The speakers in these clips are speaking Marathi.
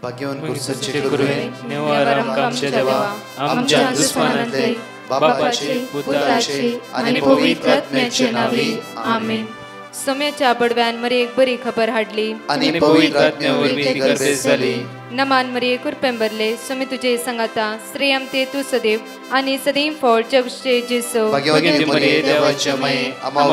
भाग्यवान कुर्सचे गुरुवे निवार आमच्या देवा आमच्या दुश्मनांतले बापाचे पुत्राचे आणि पवित्र आत्म्याचे नावे आमेन. सोम्याच्या बडव्यान मरे एक बरी खबर हाडली आणि पवित्र आत्म्यावर मी गर्भेस झाली. नमान मरिये कुरपेंबरले सोमे तुझे संगाता श्रेयम ते तू सदैव आणि सदैव फळ जगचे जेसो. भाग्यवती मरिये देवाची माय आम्हा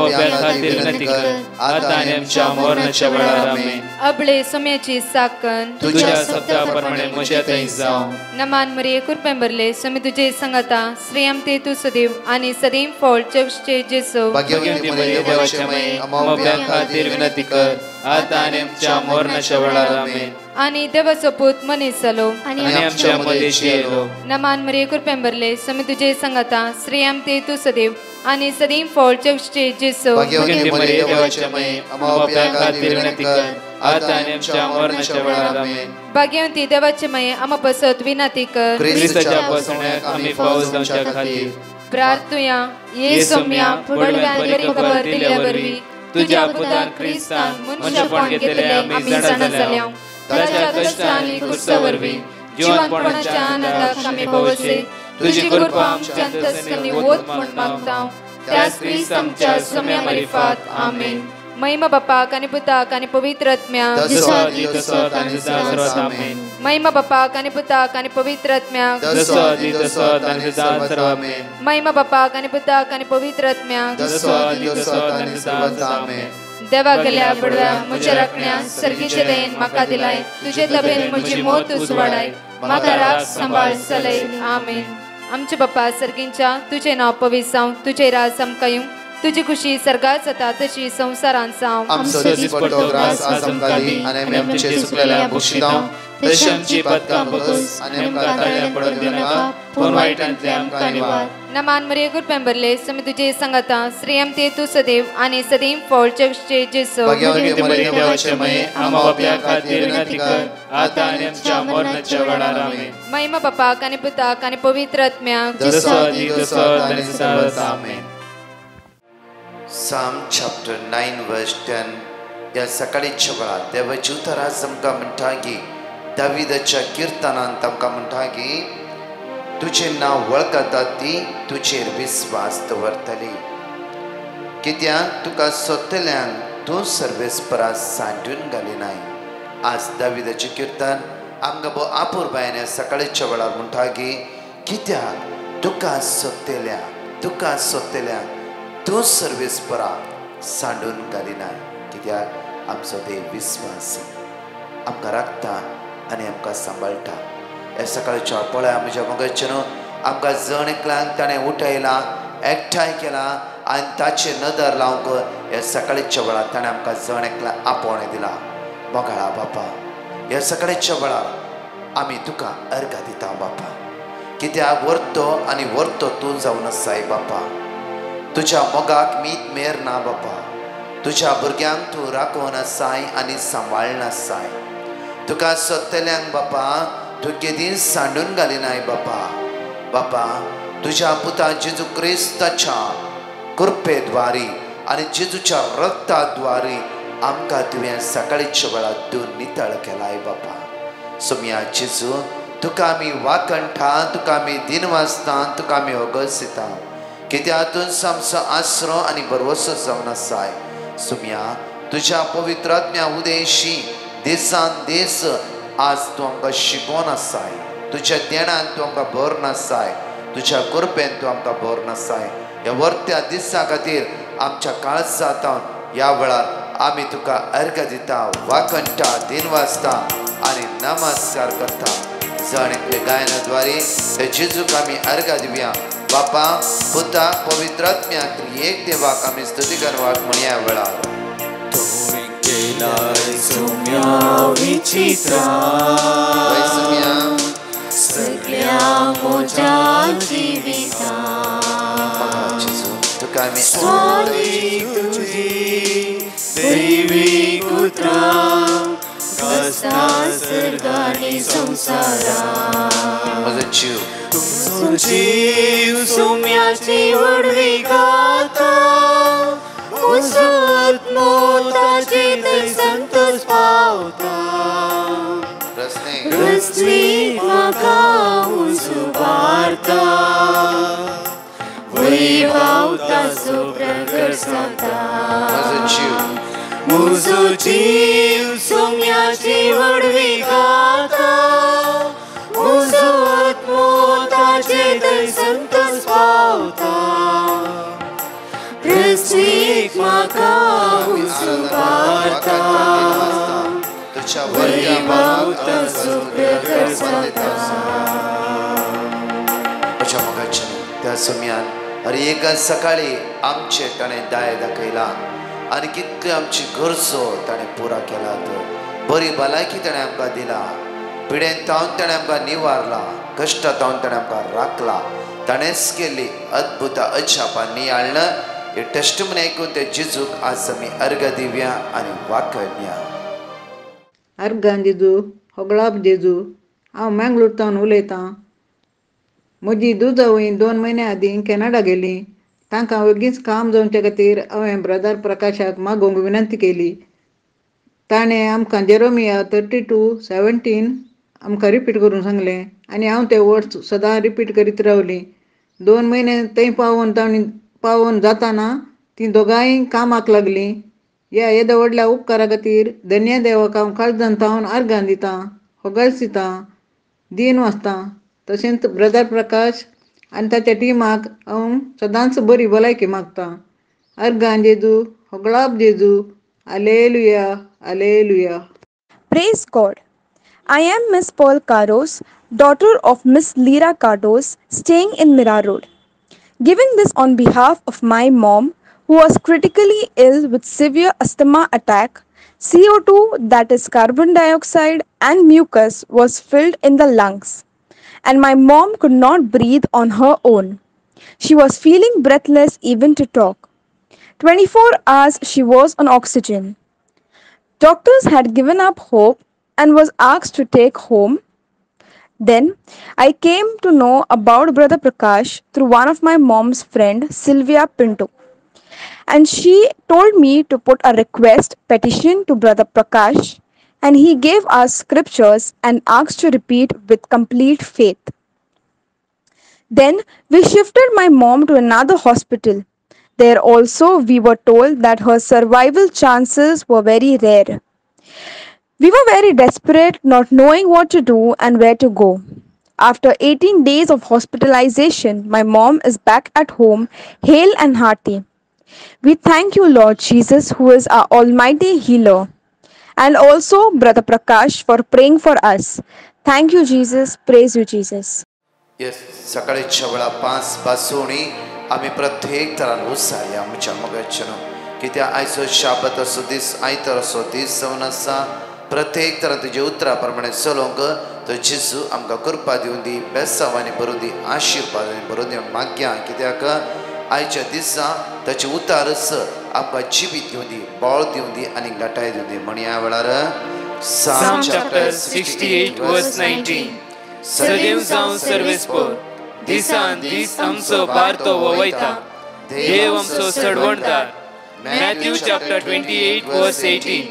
खातीर विनंती कर आता आणि आमच्या मरणाच्या वेळार आमेन. अबळे सोम्याची साकन तुझ्या शब्दाप्रमाणे म्हज्या थंय जावं. नमान मरिये कुरपेंबरले सोमे तुझे संगाता श्रेयम ते तू सदैव आणि सदैव फळ जगचे जेसो. भाग्यवती मरिये देवाची माय आम्हा खातीर विनंती कर आता आणि आमच्या मरणाच्या वेळार आमेन. आणि देवाचो पूत मनीस जालो आणि आमच्या मदेशी येलो. नमान मरिये कुरपेंबरले सोमे तुझे संगाता श्रेयम ते तू सदैव आणि सदैव फळ जगचे जेसो. भाग्यवती मरिये देवाची माय आम्हा खातीर विनंती कर आता आणि आमच्या मरणाच्या वेळार आमेन. भाग्यवती देवाचे माये आम्हा पसत विनंती कर ख्रिस्ताच्या पासण्याक आम्ही पावस जावच्या खातीर प्रार्थुया. ये सोम्या बडव्यान बरी खबर दिल्या वरवी तुझ्या पुतान ख्रिस्तान मनुष्यपण घेतले आम्ही जाणा जाल्या. ताच्या कष्टांनी कुर्सावरवी जीवनपणाच्या आनंदाक आम्ही पावसे. तुझी कृपा आमच्या अंतस्करणी वोत म्हण मागता त्याच ख्रिस्त आमच्या सोम्या मरिफात आमेन. महिमा बापाक आणि पुताक आणि पवित्र आत्म्याक महिमा बापाक आणि पुताक आणि पवित्र आत्म्याक महिमा बापाक आणि पुताक आणि पवित्र आत्म्याक देवा गेल्या बडव्या म्हज्या राखण्या सर्गीचे देन म्हाका दिलाय. तुझे तबेन म्हजी मोत उजवाडाय म्हाका राख सांबाळ चलय आमेन. आमचे बापा सर्गींच्या तुझे नाव पवित्र जावं. तुझे राज आमकां येवं. तुझी खुशी सर्गात जाता तशी संसारांत जावं. आमचो दिसपट्टो ग्रास आज आमकां दी आनी आमी आमचे सुकलेल्या बक्षितां तशी आमची पदकां बगस आनी आमकां ताळ्या पडत दिनाका पूण वायटांतले आमकां निवार. नमान मरिये कुरपेंबरले सोमे तुझे संगाता श्रेयम ते तू सदैव आणि सदैव फळ जगचे जेसो. भाग्यवती मरिये देवाची माय आम्हा बापया खातीर विनंती कर आता आनी आमच्या मरणाच्या वेळार आमेन. महिमा बापाक आणि पुताक आणि पवित्र आत्म्याक आमेन. Psalm chapter 9 verse 10. या सकाळीच्या वेळार देवाची उतरां आमकां म्हणटा की दाविदाच्या किर्तनांत आमकां म्हणटा की तुझे नांव वळखता ती तुजेर विस्वास दवरतली. कित्याक तुका सोदतल्यांक तूं सर्वेस्परास सांडून घालिनाय. आज दाविदाचें किर्तन आमकां भोव आपुरबायेन सकाळीच्या वेळार म्हणटा की कित्याक तुका सोदतल्यांक तूं सर्वेस्परा सांडून घालिनाय. कित्याक आमचो देव विस्वासी आमकां राखता आनी आमकां सांबाळटा. हे सकाळच्या पळय म्हज्या मगजचे न्हू आमकां जण एकल्यांक ताणें उठयलां एकठांय केलां आनी ताचे नदर लावंक हे सकाळच्या वेळार ताणें आमकां जण एकल्यांक आपोवणें दिलां. मोगाळा बापा हे सकाळच्या वेळार आमी तुका अर्घ दिता बापा. कित्याक व्हरतो आनी व्हरतो तूं जावन आसाय बापा. तुझ्या मोगाक मीत मेर ना बापा. तुझ्या भुरग्यांक तूं राखून आसाय आनी सांबाळन आसाय. तुका सोदतल्यांक बापा तूं केदीं सांडून घालिनाय बापा. बापा तुझ्या पुता जेजू क्रिस्ताच्या कृपे द्वारी आनी जेजूच्या रक्ता द्वारी आमकां तुवें सकाळीच्या वेळार दिवन नितळ केलाय बापा. सोम्या जेजू तुका आमी वाकणटा तुका आमी दिनवासता तुका आमी ओगोसिता. कित्याक तूं आमचो आसरो आनी भरवसो जावन आसाय. सोम्या तुज्या पवित्र आत्म्या उदेशी देसान देस आज तूं आमकां शिकोवन आसाय. तुज्या देणान तूं आमकां भरून आसाय. तुज्या कृपेन तूं आमकां भरून आसाय. ह्या वर्त्या दिसा खातीर आमच्या काळजांत ह्या वेळार आमी तुका अर्घ दिता वाकणटा दिनवासता आनी नमस्कार करता. जण एकले गायनाद्वारे ते जेजूक आमी अर्घ दिवया. बापा पुता पवित्र आत्म्याक एक देवाक आमी स्तुती करवाक म्हणया वेळार. सगळ्या मोज्या जिवितांत तुका आमी दैवीक उतरां कस्ता सर्गानी संसारांत म्हजो जीव तुमचो जीव सोम्याची वडवी गाता. म्हजो आत्मो ताचे थंय संतोष पावता. पृथ्वी म्हाका उजवाडटा वैभव ताचो प्रगट जाता म्हजो जीव सोम्याची वडवी गाता म्हजो आत्मो ताचे थंय संतोष पावता पृथ्वीक म्हाका उजवाडटा वैभव ताचो प्रगट जाता त्या सोम्यान अरे एक सकाळी आमचे ताणें दाय दाखयला आनी कितले आमची गरजो ताणें पुरा केलात बरी भलायकी ताणें आमकां दिला पिडेंत तावन ताणें आमकां निवारला कश्टांत तावन ताणें आमकां राखला ताणेंच केल्ली अद्भुत अजापां नियाळणं हे टेस्टमनी आयकून ते जेजूक आज आमी अर्घ दिवया आनी वाकणया. अर्घान जेजू होगळाप जेजू हांव मँगलोरतावन उलयतां. म्हजी दुजावय 2 म्हयने आदीं कॅनडा गेली. तांकां बेगीच काम जावचे खातीर हांवें ब्रदर प्रकाशाक मागोवंक विनंती केली. ताणें आमकां जेरोमिया 32:17 आमकां रिपीट करून सांगलें आनी हांव ते वर्ड्स सदां रिपीट करीत रावली. 2 म्हयने थंय पावोवन जाताना तीं दोगांय कामाक लागलीं. ह्या येद्या व्हडल्या उपकारा खातीर धन्य देवाक हांव काळजांत तावन अर्घां दितां, होगळसितां, दीन वाचतां. तशेंच ब्रदर प्रकाश आनी ताच्या टिमाक हांव सदांच बरी भलायकी मागतां. अर्घान जेजू होगळाप जेजू hallelujah hallelujah. Praise God. I am Miss Paul Cardos, daughter of Miss Lira Cardos, staying in Mira Road. Giving this on behalf of my mom, who was critically ill with severe asthma attack. CO2, that is carbon dioxide, and mucus was filled in the lungs, and my mom could not breathe on her own. She was feeling breathless even to talk. 24 hours she was on oxygen. Doctors had given up hope and was asked to take home. Then I came to know about Brother Prakash through one of my mom's friend, Sylvia Pinto. And she told me to put a request petition to Brother Prakash, and he gave us scriptures and asked to repeat with complete faith. Then we shifted my mom to another hospital. There also we were told that her survival chances were very rare. We were very desperate, not knowing what to do and where to go. After 18 days of hospitalization, my mom is back at home, hale and hearty. We thank you, Lord Jesus, who is our almighty healer, and also Brother Prakash for praying for us. Thank you, Jesus. Praise you, Jesus. Yes, सकाळच्या वेळा 5 पासून आम्ही प्रत्येक तरान उत्साही आमच्या मगचनो कित्या आयचो शाबत असो दीस आयतार असो दीस जावन आसा. प्रत्येक तरान तुजे उतरा प्रमाणे चलोवंक तो जेजू आमकां कृपा दिवन दी, बेसांवांनी भरून दी, आशिर्वादांनी भरून दी मागया. कित्याक आयच्या दिसा ताचे उतारच आमकां जिवीत दिवन दी, बळ दिवन दी आनी घटाय दिवन दी. म्हण ह्या वेळार Psalm chapter 68 verse 19. सदैव जावन सर्वेस्पर दिसान दीस आमचो बारतो वयता, देव आमचो सडवणदार. Matthew chapter 28 verse 18.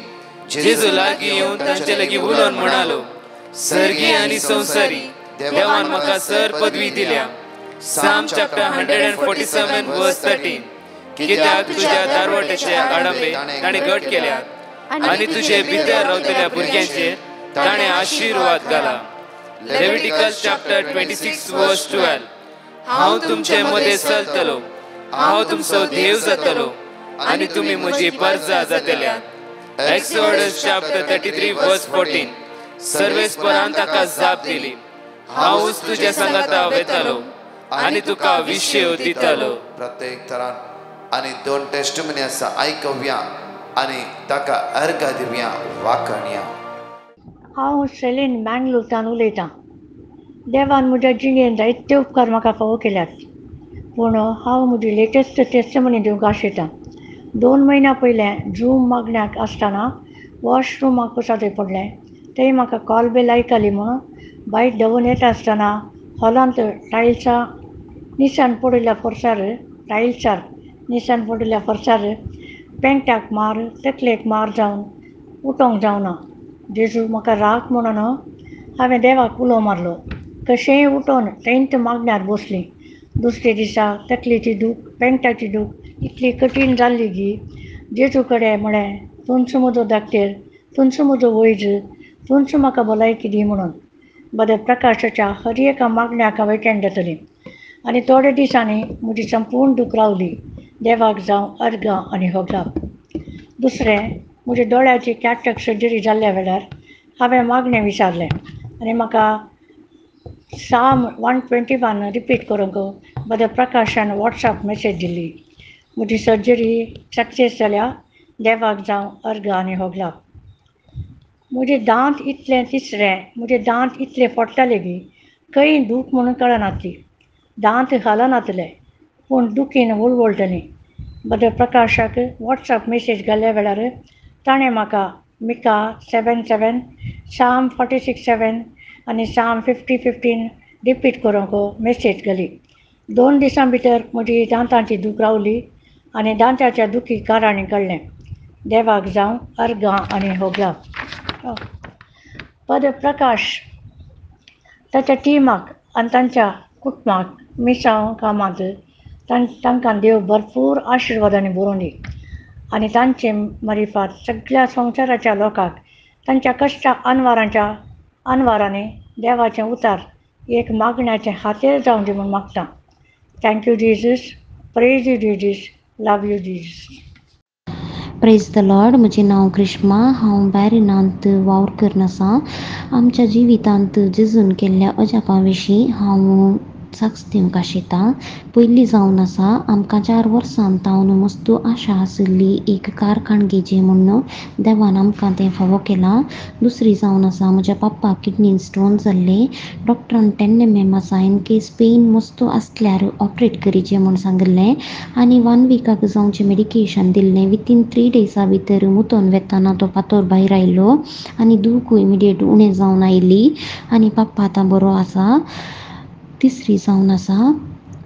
जेजू लागीं येवन तांचे लागीं उलोवन म्हणालो, सर्गी आनी संवसारी देवान म्हाका सर पदवी दिल्या. Psalm chapter 147 verse 13. कित्याक तुज्या दारवट्याचे आडंबे ताणें घट केल्यात आनी तुजे भितर रावतल्या भुरग्यांचेर ताणें आशिर्वाद घाला. Leviticus chapter 26 verse 12. हांव तुमचे मदें चलतलो, हांव तुमचो देव जातलो आनी तुमी म्हजी परजा जातल्यात. Exodus chapter 33 verse 14. सर्वेस्परान ताका जाप दिली, हांवूच तुज्या सांगाता वेतालो आनी तुका विशय दितालो. प्रत्येक तरान आनी 2 टेस्टमनी आसा आयकव्या आनी ताका अर्घ दिवया वाकणया. हांव सेलीन मँगलोरतान उलयतां. देवान म्हज्या जिणेंत जायते उपकार म्हाका फावो केल्यात, पूण हांव म्हजी लेटेस्ट टेस्टमनी दिवंक आशेतां. 2 म्हयन्या पयलें जूम मागण्याक आसतना वॉशरुमाक वचत पडलें. थंय म्हाका कॉल बेल आयकली म्हूण बायट देंवून येता आसतना हॉलांत निशान पडिल्ल्या फर्सार पेंटाक मार, तकलेक मार जावन उठोंक जावना. जेजू म्हाका राख म्हणून हांवें देवाक उलो मारलो. कशेंय उठोन तेंत मागण्यार बसलीं. दुसरे दिसा तकलेची दूख, पेंटाची दूख इतली कठीण जाल्ली की जेजू कडेन म्हळें, तूंच म्हजो धाकटेर, तूंच म्हजो वैज, तूंच म्हाका भलायकी दी म्हणून. बरे प्रकाशाच्या हर एका मागण्याक हांव अटेंड जातलीं. आनी थोड्या दिसांनी म्हजी संपूर्ण दूख रावली. देवाक जावं अर्गां आनी होगलाप. दुसरें, म्हज्या दोळ्याची कॅटरॅक्ट सर्जरी जाल्ल्या वेळार हांवें मागणें विचारलें आनी म्हाका साम 121 रिपीट करूंक बरे प्रकाशान वॉट्सॅप मॅसेज दिल्ली. म्हजी सर्जरी सक्सेस जाल्या. देवाक जावं अर्गां आनी होगलाप. म्हजे दांत इतले तिसरें, म्हजे दांत इतले फोडटाले की खंय दूख म्हणून कळनासली. दांत हालनासले पूण दुखीन वळवळटलीं. बरे प्रकाशाक वॉट्सॅप मॅसेज घाल्ल्या वेळार ताणें म्हाका मिका 7:7, साम 46:7 आनी साम 50:15 रिपीट करूंक मॅसेज घाली. 2 दिसां भितर म्हजी दांतांची दूख रावली आनी दांताच्या दुखी काराणी कळ्ळें. देवाक जावं अर्गां आनी होगलाप. पद प्रकाश ताच्या टिमाक आनी तांच्या कुटुंबाक मिसांव कामांत तांकां देव भरपूर आशिर्वादांनी भरून दी आनी तांचे मारिफात सगळ्या संवसाराच्या लोकांक तांच्या कश्टा अनवारांनी देवाचें उतार एक मागण्याचें हातेर जावं दी म्हूण मागतां. Thank you Jesus, praise you Jesus, love you Jesus. Praise the Lord. म्हजें नांव ग्रीष्मा. हांव बॅरिनांत वावर करन आसां. आमच्या जिवितांत जेजून केल्ल्या अजापां विशीं हांव साक्ष दिवंक आशेतां. पयलीं जावन आसा आमकां 4 वर्सां तावन मस्तू आशा आशिल्ली एक कारखानगेची म्हूण देवान आमकां तें फावो केलां. दुसरी जावन आसा म्हज्या पप्पाक किडनीन स्टोन जाल्ले. डॉक्टरान 10 mm आसा इन केस पेन मस्तू आसल्यार ऑपरेट करीचें म्हूण सांगिल्लें आनी 1 वीकाक जावचें मेडिकेशन दिल्लें. विथीन 3 डेजा भितर मुतोन वेताना तो फातोर भायर आयलो आनी दूखूय इमिडिएट उणें जावन आयली आनी पप्पा आतां बरो आसा. तिसरी जावन आसा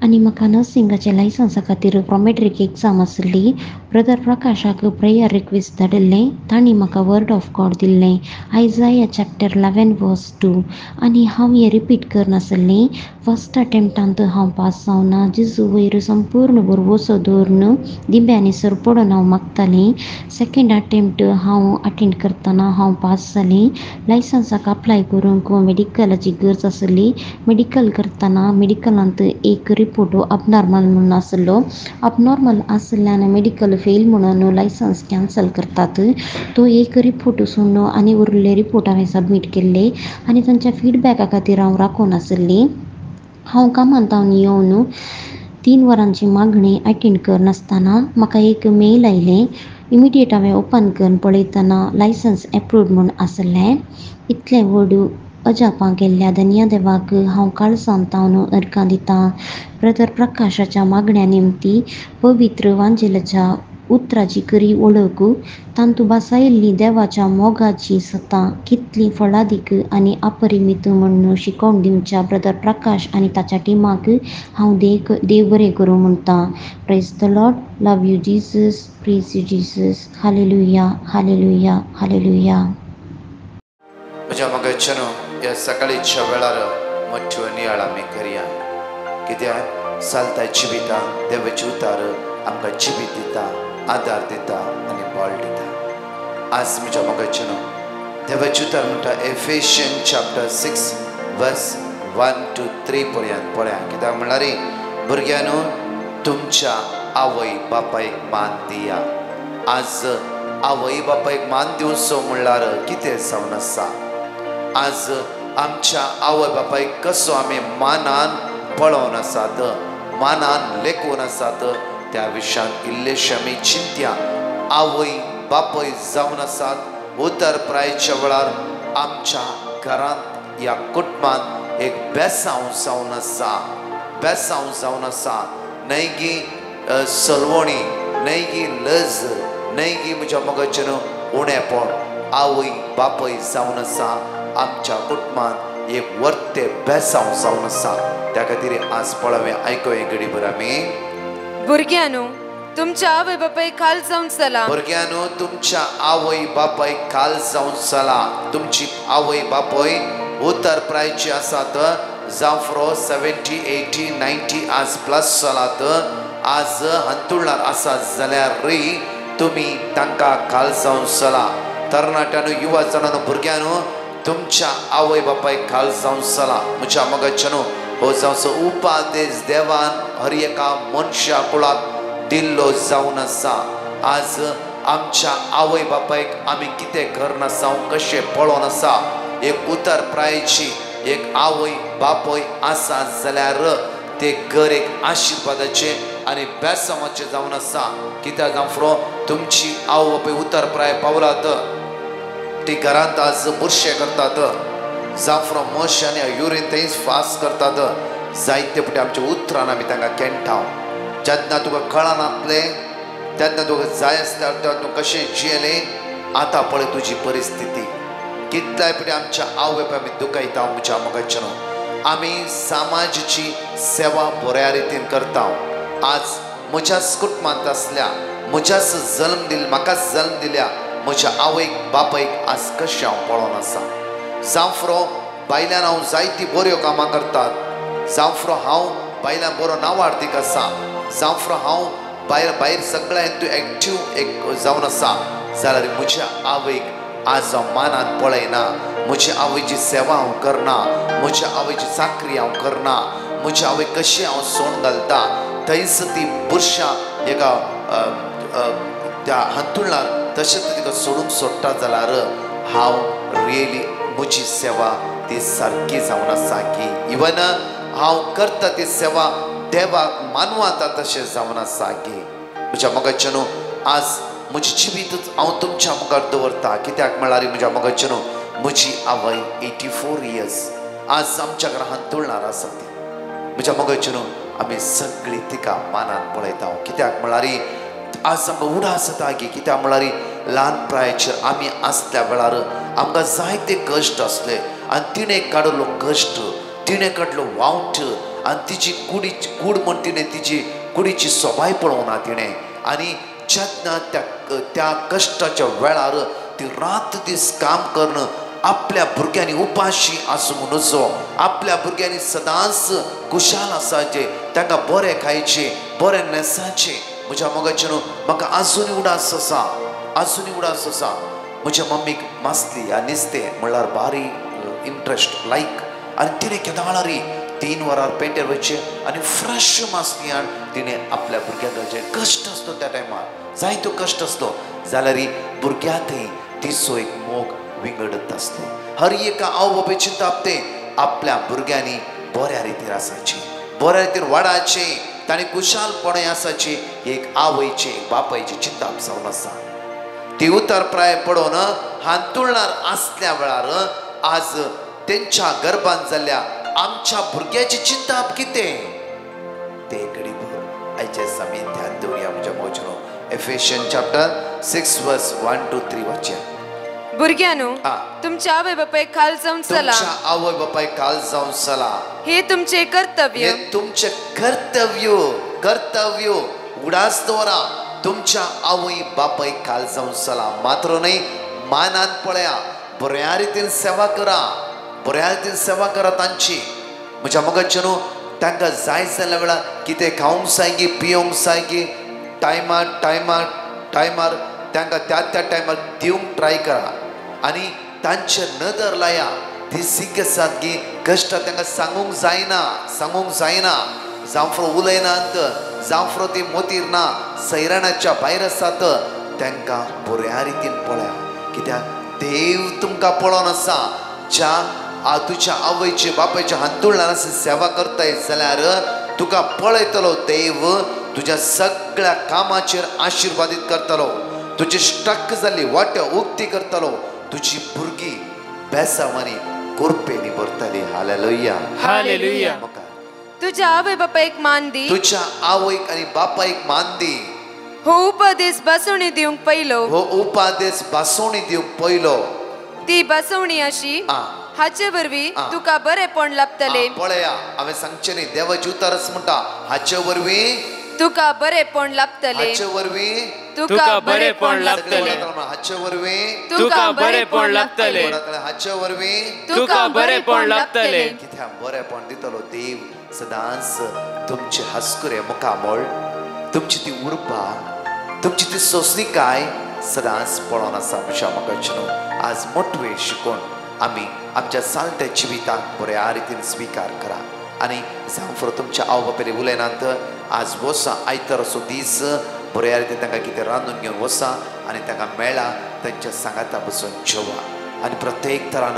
आनी म्हाका नर्सिंगाच्या लायसन्सा खातीर प्रॉमेट्रीक एग्जाम आसली. ब्रदर प्रकाशाक प्रेयर रिक्वेस्ट धाडिल्लें. तांणी म्हाका वर्ड ऑफ गॉड दिल्लें आयजाया चॅप्टर 11:2 आनी हांव हें रिपीट करनासलें. फर्स्ट अटेम्प्टांत हांव पास जावना. जेजू वयर संपूर्ण भरवोसो दवरून दिब्यांनीसर पडोन हांव मागतालें. सेकेंड अटेम्प्ट हांव अटेंड करतना हांव पास जालें. लायसन्साक अप्लाय करूंक मेडिकलाची गरज आसली. मेडिकल करतना मेडिकलांत एक रिपोर्ट अबनॉर्मल म्हणून आसलो. अबनॉर्मल आसल्यान मेडिकल फेल म्हणून लायसन्स कॅन्सल करतात. तो एक रिपोर्ट सुन आनी उरले रिपोर्ट हांवें सबमीट केल्ले आनी तांच्या फिडबॅका खातीर हांव राखून आसली. हांव कामांत येवन 3 वरांची मागणी अटेंड करनासतना म्हाका एक मेल आयलें. इमिडिएट हांवें ओपन करून पळयतना लायसन्स एप्रूव्ड म्हूण आसलें. इतलें व्हड अजापां केल्ल्या धन्य देवाक हांव काळजान तावन अर्गां दितां. ब्रदर प्रकाशाच्या मागण्या निमती पवित्र वांजेलाच्या उतराची खरी वळख, तांतू बसायिल्ली देवाच्या मोगाची सतां कितली फळादीक आनी अपरिमीत म्हूण शिकोवन दिवच्या ब्रदर प्रकाश आनी ताच्या टिमाक हांव देव बरें करूं म्हणटां. Praise the Lord. Love you Jesus. Praise you Jesus. Hallelujah, hallelujah, hallelujah. म्हज्या मोगाचेनो ह्या सकाळीच्या वेळार मोठ्यो नियाळ आमी करया. कित्याक चलता जिवितांत देवाचे उतार आमकां जिवीत दिता, आदार दिता आनी बळ दिता. आज म्हज्या मोगाचेनो देवाचे उतार म्हणटा एफेशियन चॅप्टर 6:1-3 पर्यंत पळया. कित्याक म्हणल्यार भुरग्यांनो तुमच्या आवय बापायक मान दिया. आज आवय बापायक मान दिवचो म्हणल्यार कितें जावन आसा. आज आमच्या आवय बापायक कसो आमी मानान पळोवन आसात, मानान लेखून आसात, त्या विशयान इल्लेशे आमी चिंत्या. आवय बापय जावन आसात उतर प्रायच्या वेळार आमच्या घरांत ह्या कुटुंबांत एक बेसांव जावन आसा, बेसांव जावन आसा. न्हय की सलवणी, न्हय की लज, न्हय की म्हज्या मोगाचेनो उणेपण. आवय बापय जावन आसा आमच्या कुटुंबांत एक वर्ते बेसांव जावन आसा. त्या खातीर आज पळोवया, आयकुया घडीभर आमी. भुरग्यांनो तुमच्या आवय बापाय काल जावन चला. भुरग्यांनो तुमच्या आवय बापाय काल जावन चला. तुमची आवय बापाय उतर प्रायची आसात जावं फ्रो 70, 80, 90 आज प्लस चलात आज हांतुळणार आसा जाल्यार री तुम्ही तांकां खालसावन चला. तरणाट्यानो युवा जणांनो भुरग्यांनो तुमच्या आवय बापायक खालसावन चला. म्हज्या मोगाच्यानो हो जावचो उपादेश देवान हर एका मनशा कुळाक दिल्लो जावन आसा. आज आमच्या आवय बापायक आमी कितें करना जावं कशें पळोवन आसा. एक उतर प्रायची एक आवय बापय आसा जाल्यार ते घर एक आशिर्वादाचे आनी बेसमाचे जावन आसा. कित्याक जावं फ्रो तुमची आवय बापाय उतर प्राय पावलात ती घरांत आज बुरशे करतात जावं फ्रो मश आनी युरीन थंयच फास करतात. जायते फावटी आमच्या उतरान आमी तांकां केंटाव. जेन्ना तुका कळनातलें तेन्ना तुका जाय आसल्यार तूं कशें जियेलें. आतां पळय तुजी परिस्थिती. कितल्याय फावटी आमच्या आवय बापाय आमी दुखयता. म्हज्या मोगाच्यानो आमी समाजाची सेवा बऱ्या रितीन करता. आज म्हज्याच कुटुंबांत आसल्या म्हज्याच जल्म दिल म्हाकाच जल्म दिल्या म्हज्या आवयक बापायक आज कशें हांव पळोवन आसा. जावं फ्रो बायल्यान हांव जायती बऱ्यो कामां करतात. जावं फ्रो हांव बायल्यान बरो नांवार्थीक आसा. जावं फ्रो हांव भायर सगळ्यांत तूं एक्टीव एक जावन आसा जाल्यार म्हज्या आवयक आज हांव मानान पळयना. म्हज्या आवयची सेवा हांव करना. म्हज्या आवयची चाकरी हांव करना. म्हज्या आवय कशी हांव सोण घालता थंयच ती बुरश्या एका त्या हांतुळणार तशें तिका सोडूंक सोडटा जाल्यार हांव रियली म्हजी सेवा ती सारकी जावन आसा की इवन हांव करता ती सेवा देवाक मानूं येता तशें जावन आसा की. म्हज्या मोगाच्यानो आज म्हजी जिवीतच हांव तुमच्या मुखार दवरता. कित्याक म्हळ्यार म्हज्या मोगाच्यानो म्हजी आवय 84 इयर्स आज आमच्या घरा हांतुळणार आसा ती. म्हज्या मोगाच्यानो आमी सगळीं तिका मानान पळयता. कित्याक म्हळ्यार आज आमकां उडास जाता की कित्याक म्हळ्यार ल्हान प्रायाचेर आमी आसल्या वेळार आमकां जायते कश्ट आसले आनी तिणें काडलो कश्ट तिणें काडलो वावट आनी तिची कूड म्हण तिणें तिची कुडीची सोबाय पळोवना तिणें. आनी जेन्ना त्या कश्टाच्या वेळार ती रात दीस काम करून आपल्या भुरग्यांनी उपाशी आसूंक नजो. आपल्या भुरग्यांनी सदांच खुशाल आसाचे तांकां बरें खायचे बरें न्हेसाचे. म्हज्या मोगाच्यानो म्हाका आजुनी उडास आसा. आजुनी उडास आसा. म्हज्या मम्मीक मासली आनी नुस्तें म्हणल्यार भारी इंट्रस्ट लायक. आनी तिणें केदाळारी 3 वरार पेंटेर वयचे आनी फ्रेश मासली हाड तिणें आपल्या भुरग्यांक घालचे. कश्ट आसलो त्या टायमार जायतो कश्ट आसलो जाल्यार भुरग्यांकय तिचो एक मोग विंगडत आसलो. हर एका आवय बापाय चिंता तें आपल्या भुरग्यांनी बऱ्या रितीन आसाची बऱ्या रितीन वाडाचे ताणी कुशालपणे आसाची एक आवयची बापायची चिंता जावन आसा. ती उतर प्राय पडोवन हांतुळणार आसल्या वेळार आज तेंच्या गर्भांत जाल्ल्या आमच्या भुरग्याची चिंता कितें ते घडीभर आयचे आमी ध्यान दवरया. म्हज्या मोजनो एफेशियन चॅप्टर 6 वर्स 1 to 3 वाचया. भुरग्यानो तुमच्या आवय बापायक खाल जावन चला. तुमच्या आवय बापायक खाल जावन चला. हे तुमचे कर्तव्य. हे तुमचे कर्तव्य. कर्तव्य उडास दवरा. तुमच्या आवय बापायक खाल जावन चला. मात्र न्हय मानान पळया. बऱ्या रितीन सेवा करा. बऱ्या रितीन सेवा करा तांची. म्हज्या मोगाच्यानो तांकां जाय जाल्या वेळार कितें खावंक जाय की पिवंक जाय की टायमार तांकां त्या टायमार दिवंक ट्राय करा. आनी तांचे नदर लाया. ती सिग्ग आसात की कश्ट तांकां सांगूंक जायना जावं फ्रो उलयनात जावं फ्रो ती मोतीर ना सैराणाच्या भायर आसात तांकां बऱ्या रितीन पळया. कित्याक देव तुमकां पळोवन आसा. ज्या तुज्या आवयचे बापायच्या हांतुळणार सेवा करताय जाल्यार तुका पळयतलो देव. तुज्या सगळ्या कामाचेर आशिर्वादीत करतलो. तुजी स्टक जाल्ली वाट उक्ती करतलो. तुजी भुरगीं बेसावांनी कुरपेनी भरतली. Hallelujah hallelujah. तुझ्या आवय बापायक मान दी. तुझ्या आवयक आनी बापायक मान दी. हो उपदेश बसवणी दिवंक पयलो. हो उपदेश बसवणी दिवंक पयलो. ती बसवणी अशी हाचे वरवीं तुका बरेपण लाभतले. पळया हांवें सांगचें न्ही देवाची उतरच म्हणटा हाचे वरवीं तुका बरेपण लाभतले. हाचे वरवीं तुका बरेपण लाभतले हाचे वरवीं तुका बरेपण लाभतले हाचे वरवीं तुका बरेपण लाभतले कित्याक बरेपण दितलो देव सदांच तुमचे हस्कुरे मुखामळ तुमची ती उर्बा तुमची ती सोसणीकाय सदांच पळोवन आसा अशें म्हाका न्हू आज मोठवे शिकून आमी आमच्या चालत्या जिविताक बऱ्या रितीन स्विकार करा आनी जावं तुमच्या आवय बापायले उलयनात आज वसा आयतार असो दीस बऱ्या रितीन तांकां कितें रांदून घेवन वसा आनी तांकां मेळ्ळा तांच्या सांगाता बसून जेवा आनी प्रत्येक तरान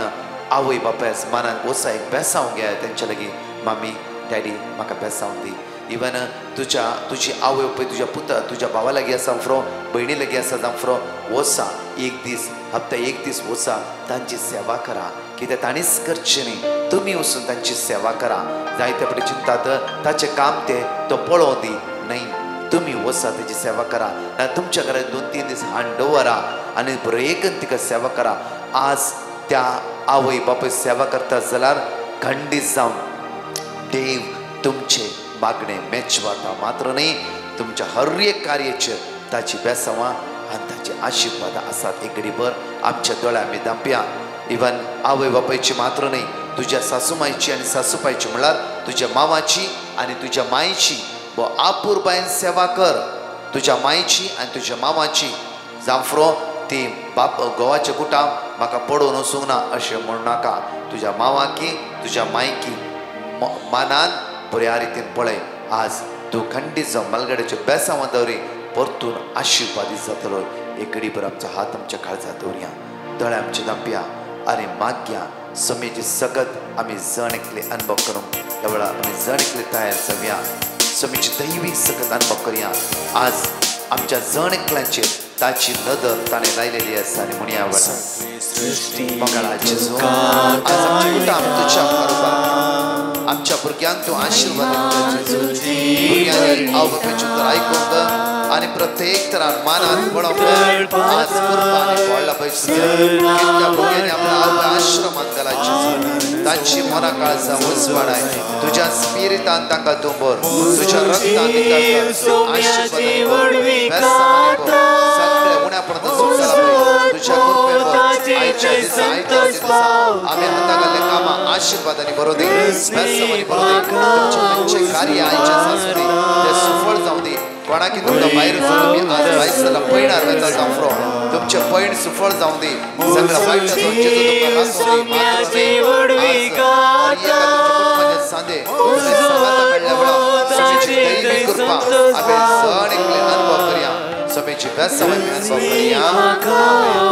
आवय बापायस मनान वसा एक बेसांव घे तांच्या लागीं मामी डॅडी म्हाका बेसांव दी इवन तुजी आवय बापाय तुज्या पुता तुज्या भावा लागीं आसा फ्रो भयणी लागीं आसा जावं फ्रो वसा एक दीस हप्ता एक दीस वसा तांची सेवा करा कित्याक ताणीच करची न्ही तुमी वचून तांची सेवा करा जायते फावटी चिंतात ताचें काम तो पळोवं दी न्हय तुमी वसा ताची सेवा करा ना तुमच्या घरांत 2-3 दीस हाड दवरा आनी बरेकन तिका सेवा करा आज त्या आवय बापाय सेवा करता जाल्यार खंडीत जावन देव तुमचे मागणे मेजवाता मात्र न्ही तुमच्या हर एक कार्याचेर ताची बेसांवां आनी ताची आशिर्वाद आसात एक घडीभर आमच्या दोळ्या आमी दांपया इवन आवय बापायची मात्र न्ही तुज्या सासूमायची आनी सासूबायची म्हळ्यार तुज्या मांवाची आनी तुज्या मायेची आपुरबायेन सेवा कर तुज्या मायेची आनी तुज्या मांवाची जांफ्रो ती बाप घोवाच्या गुटां म्हाका पडोवन वचूंक ना अशें म्हणू नाका तुज्या मांवाकी तुज्या मायकी मानान बऱ्या रितीन पळय आज तूं खंडीत जावन मलगड्याच्यो बेसांवां दवरी परतून आशिर्वादीत जातलो एक घडीभर आमचो हात आमच्या काळजांत दवरया दोळे आमचे दांपया आनी मागया समेची सगत आमी जण एकले अनुभव करूंक ह्या वेळार आमी जण एकले तयार जावया समेची दैवीक सगत अनुभव करया आज आमच्या जण एकल्यांचेर ताची नदर ताणें लायलेली आसा आनी म्हणया वेळार मंगळाचे झोन आज आमच्या कुटांब तुज्या बरोबर आमच्या भुरग्यांक तूं आशिर्वाद भुरग्यांनी आवय बापायचें उतर आयकूंक आनी प्रत्येक तरान मानान पळोवंक आज कुर्बा आनी व्हडला पयस कितल्या भुरग्यांनी आपल्या आवय आश्रमांत घालायची तांची मना काळजां उजवाडाय तुज्या स्पिरितान तांकां तूं भर तुज्या रक्तान सगळे उण्यापणांत सुटला पळय तुज्या कृपेवर आयच्या दिसा आमी हातां घाल्ले कामां आशिर्वादांनी बरोवन दी बेसांवांनी बरोवन दी तुमचे कार्य आयच्या सासूनी ते सुफळ जावं दी कोणाकी तुमकां भायर सोडून आज भायर सरला पैणार वेता जावफ्रो तुमचे पैण सुफळ जावं दी सगळ्या वायट तुमकां राखून दी सांदे संगत मेळ्ळ्या वेळार समेची दैवीक कृपा आमी जण एकले अनुभव करया समेची बेसांवांनी अनुभव करया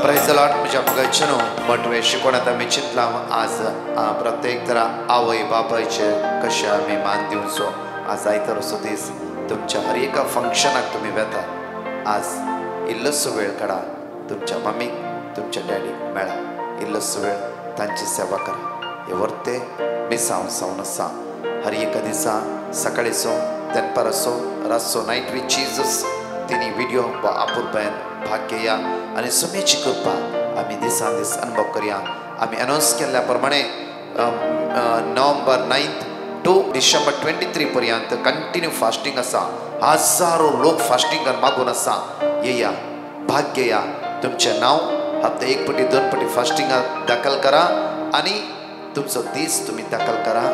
प्रेज द लॉर्ड म्हज्या मोगाचेनो मोटवे शिकोवण आतां आमी चिंतलां आज प्रत्येक तरा आवय बापायचे कशें आमी मान दिवचो आज आयतार असो दीस तुमच्या हर एका फंक्शनाक तुमी वेतात आज इल्लोसो वेळ काडा तुमच्या मम्मीक तुमच्या डॅडीक मेळा इल्लोसो वेळ तांची सेवा करा हे वर्ते मिसांव सावन आसा हर एका दिसा सकाळीचो दनपाराचो रातचो नायट विथ जीजस तिनी व्हिडिओ वा आपुरबायेन भाग घेया आनी समेची कृपा आमी दिसान दीस अनुभव करया आमी अनाउन्स केल्ल्या प्रमाणे नोव्हेंबर 9 टू डिसेंबर 23 पर्यंत कंटिन्यू फास्टिंग आसा हजारो लोक फास्टिंगान मागून आसा येया भाग घेया तुमचें नांव हप्ता 1 पटी 2 पटी फास्टिंगाक दाखल करा आनी तुमचो दीस तुमी दाखल करा